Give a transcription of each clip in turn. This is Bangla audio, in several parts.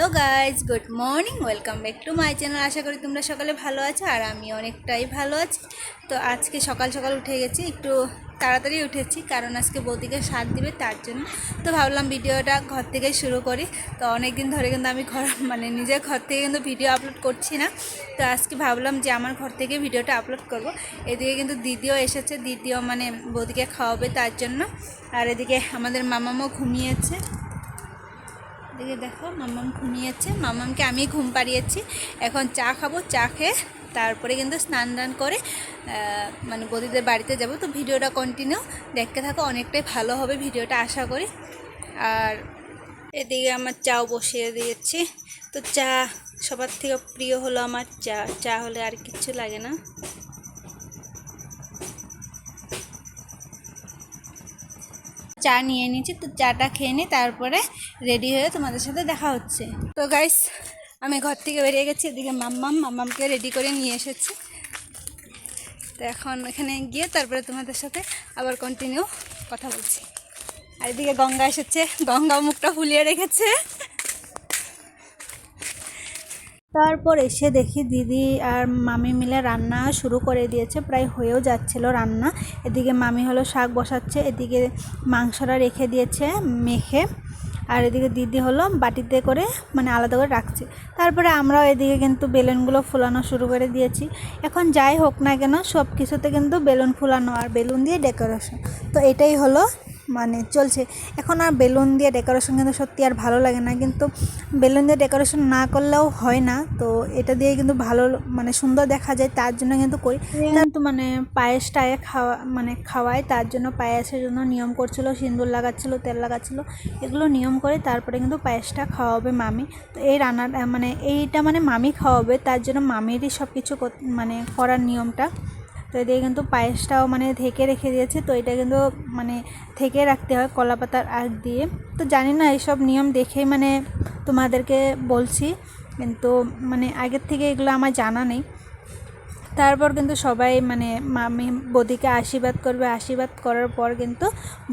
Hello guys, good morning, welcome back to my channel. আশা করি তোমরা সকালে ভালো আছো আর আমি অনেকটাই ভালো আছি। তো আজকে সকাল সকাল উঠে গেছি, একটু তাড়াতাড়ি উঠেছি কারণ আজকে বৌদিকে সাথ দিবে তার জন্য। তো ভাবলাম ভিডিওটা ঘর থেকে শুরু করি। তো অনেক দিন ধরে কিন্তু আমি নিজের ঘর থেকে কিন্তু ভিডিও আপলোড করছি না। তো আজকে ভাবলাম যে আমার ঘর থেকে ভিডিওটা আপলোড করব। এদিকে কিন্তু দিদিও এসেছে, দিদিও বৌদিকে খাওয়াবে তার জন্য। আর এদিকে আমাদের মামামও ঘুমিয়েছে। এদিকে দেখো মাম্মাম ঘুমিয়েছে, মাম্মামকে আমি ঘুম পাড়িয়েছি। এখন চা খাবো, চা খেয়ে তারপরে কিন্তু স্নান টান করে বৌদিদের বাড়িতে যাব। তো ভিডিওটা কন্টিনিউ দেখতে থাকো, অনেকটাই ভালো হবে ভিডিওটা আশা করি। আর এদিকে আমার চাও বসিয়ে দিয়েছি। তো চা সবার থেকে প্রিয় হলো আমার চা, চা হলে আর কিচ্ছু লাগে না। চা নিয়ে নিয়েছি, তো চাটা খেয়ে নিই, তারপরে রেডি হয়ে তোমাদের সাথে দেখা হচ্ছে। তো গাইস, আমি ঘর থেকে বেরিয়ে গেছি। এদিকে মাম্মামকে রেডি করে নিয়ে এসেছি। তো এখন এখানে গিয়ে তারপরে তোমাদের সাথে আবার কন্টিনিউ কথা বলছি। আর এদিকে গঙ্গা এসেছে, গঙ্গা মুখটা ফুলিয়ে রেখেছে। তারপর এসে দেখি দিদি আর মামি মিলে রান্না শুরু করে দিয়েছে, প্রায় হয়েও যাচ্ছিল রান্না। এদিকে মামি হলো শাক বসাচ্ছে, এদিকে মাংসটা রেখে দিয়েছে মেখে, আর এদিকে দিদি হলো বাটিতে করে আলাদা করে রাখছে। তারপরে আমরাও এদিকে কিন্তু বেলুনগুলো ফুলানো শুরু করে দিয়েছি। এখন যাই হোক না কেন সব কিছুতে কিন্তু বেলুন ফুলানো আর বেলুন দিয়ে ডেকোরেশন, তো এটাই হলো চলছে। এখন আর বেলুন দিয়ে ডেকোরেশন কিন্তু সত্যি আর ভালো লাগে না, কিন্তু বেলুন দিয়ে ডেকোরেশন না করলেও হয় না। তো এটা দিয়ে কিন্তু ভালো সুন্দর দেখা যায়, তার জন্য কিন্তু করি। কিন্তু পায়েসটায় খাওয়ায়, তার জন্য পায়েসের জন্য নিয়ম করছিল, সিঁদুর লাগাচ্ছিল, তেল লাগাচ্ছিল, এগুলো নিয়ম করে তারপরে কিন্তু পায়েসটা খাওয়াবে মামি। তো এই রান্নাটা এইটা মামি খাওয়াবে, তার জন্য মামিরই সব কিছু করার নিয়মটা। তো এদিকে কিন্তু পায়েসটাও ঢেকে রেখে দিয়েছি। তো এটা কিন্তু ঢেকে রাখতে হয় কলা পাতার আগ দিয়ে। তো জানি না, এইসব নিয়ম দেখেই তোমাদেরকে বলছি, কিন্তু আগের থেকে এগুলো আমার জানা নেই। তারপর কিন্তু সবাই মামি বৌদিকে আশীর্বাদ করবে, আশীর্বাদ করার পর কিন্তু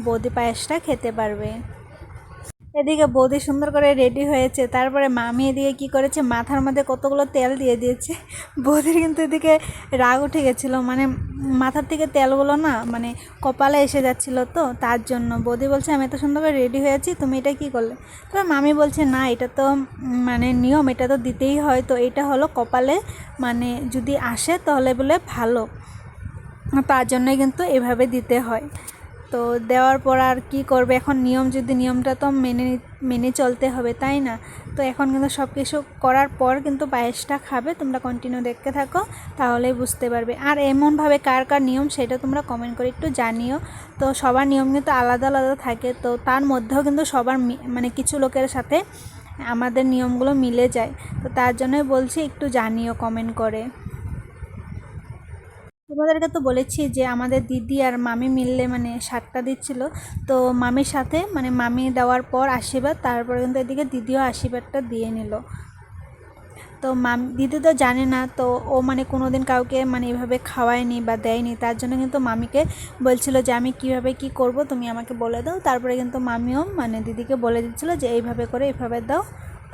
বৌদি পায়েসটা খেতে পারবে। এদিকে বৌদি সুন্দর করে রেডি হয়েছে, তারপরে মামি এদিকে কি করেছে, মাথার মধ্যে কতগুলো তেল দিয়ে দিয়েছে। বৌদির কিন্তু এদিকে রাগ উঠে গেছিলো, মাথার থেকে তেলগুলো না কপালে এসে যাচ্ছিল। তো তার জন্য বৌদি বলছে, আমি এত সুন্দর করে রেডি হয়েছি, তুমি এটা কি করলে? তবে মামি বলছে, না এটা তো নিয়ম, এটা তো দিতেই হয়। তো এটা হলো কপালে যদি আসে তাহলে বলে ভালো, তার জন্যই কিন্তু এভাবে দিতে হয়। তো দেওয়ার পর আর কি করবে, এখন নিয়ম, যদি নিয়মটা তো মেনে চলতে হবে, তাই না? তো এখন কিন্তু সব কিছু করার পর কিন্তু পায়েসটা খাবে। তোমরা কন্টিনিউ দেখতে থাকো, তাহলেই বুঝতে পারবে। আর এমনভাবে কার কার নিয়ম সেটা তোমরা কমেন্ট করে একটু জানিও। তো সবার নিয়ম কিন্তু আলাদা আলাদা থাকে, তো তার মধ্যেও কিন্তু সবার কিছু লোকের সাথে আমাদের নিয়মগুলো মিলে যায়। তো তার জন্যই বলছি, একটু জানিও কমেন্ট করে। তোমাদেরকে তো বলেছি যে আমাদের দিদি আর মামি মিললে শাকটা দিচ্ছিল। তো মামির সাথে মামি দেওয়ার পর আশীর্বাদ, তারপরে কিন্তু এদিকে দিদিও আশীর্বাদটা দিয়ে নিল। তো দিদি তো জানে না, তো ও কোনো দিন কাউকে এভাবে খাওয়ায়নি বা দেয়নি, তার জন্য কিন্তু মামিকে বলছিল যে আমি কিভাবে কি করব তুমি আমাকে বলে দাও। তারপরে কিন্তু মামিও দিদিকে বলে দিচ্ছিলো যে এইভাবে করে এইভাবে দাও,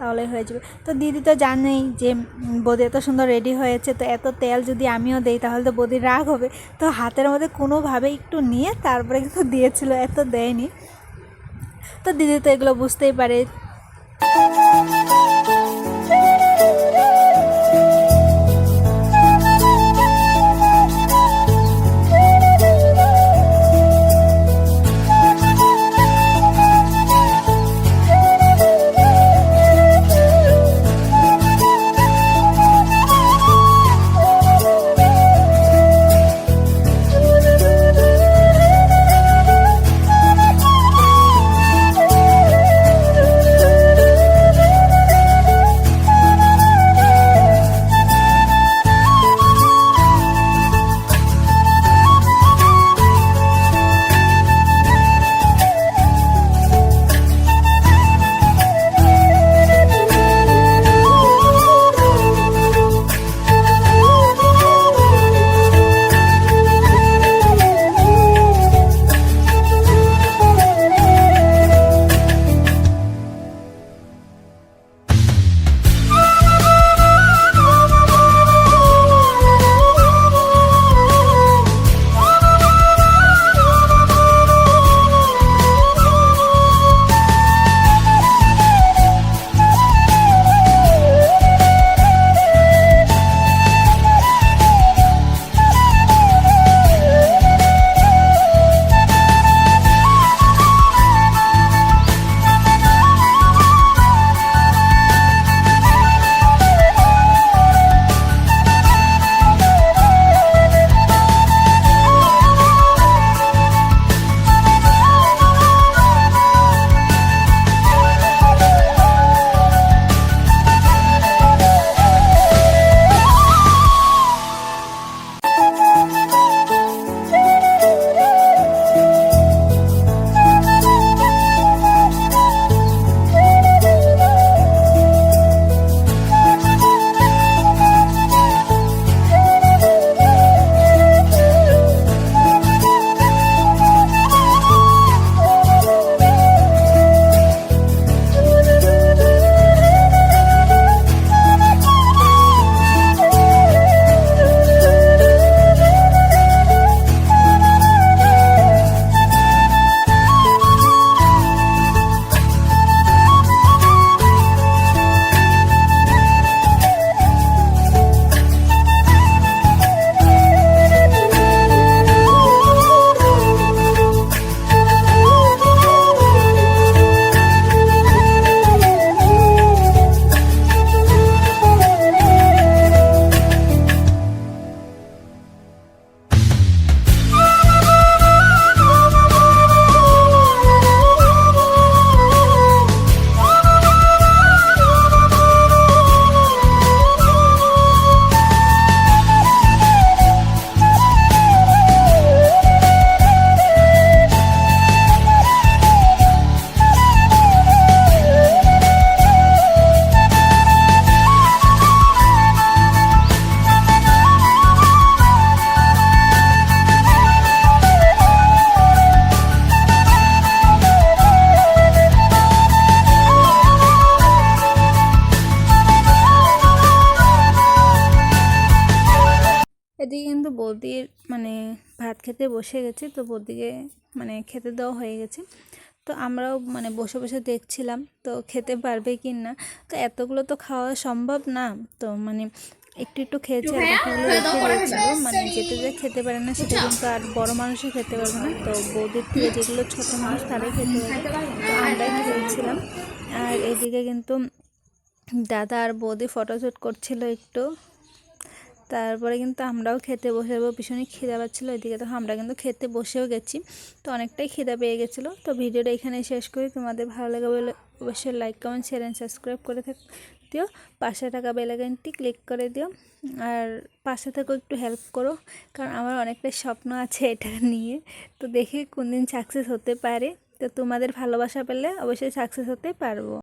তাহলে হয়ে যাবে। তো দিদি তো জানেই যে বৌদি এত সুন্দর রেডি হয়েছে, তো এত তেল যদি আমিও দেই তাহলে তো বৌদির রাগ হবে। তো হাতের মধ্যে কোনোভাবে একটু নিয়ে তারপরে কিন্তু দিয়েছিল, এত দেয়নি। তো দিদি তো এগুলো বুঝতেই পারে। বৌদির মানে ভাত খেতে বসে গেছে, তো বৌদিকে মানে খেতে দেওয়া হয়ে গেছে। তো আমরাও মানে বসে বসে দেখছিলাম তো খেতে পারবে কি না, তো এতগুলো তো খাওয়া সম্ভব না, তো মানে একটু একটু খেয়েছে আর বাকিগুলো রেখে দিয়েছিল। মানে যেটা যে খেতে পারে না সেটা কিন্তু আর বড় মানুষই খেতে পারবে না, তো বৌদির থেকে যেগুলো ছোট মানুষ তারাই খেতে পারবে, তো আমরাই খেয়েছিলাম। আর এদিকে কিন্তু দাদা আর বৌদি ফটোশ্যুট করছিল একটু, তারপরে কিন্তু আমরাও খেতে বসে যাবো, ভীষণই খিদা পাচ্ছিলো। এদিকে তো আমরা কিন্তু খেতে বসেও গেছি, তো অনেকটাই খিদা পেয়ে গেছিলো। তো ভিডিওটা এখানে শেষ করি, তোমাদের ভালো লাগে বলে অবশ্যই like comment share and subscribe করে দিও, পাশে থাকা বেল আইকনটি ক্লিক করে দিও, আর পাশে থেকেও একটু হেল্প করো, কারণ আমার অনেকটাই স্বপ্ন আছে এটা নিয়ে, তো দেখি কোন দিন সাকসেস হতে পারে। তো তোমাদের ভালোবাসা পেলে অবশ্যই সাকসেস হতে পারবো।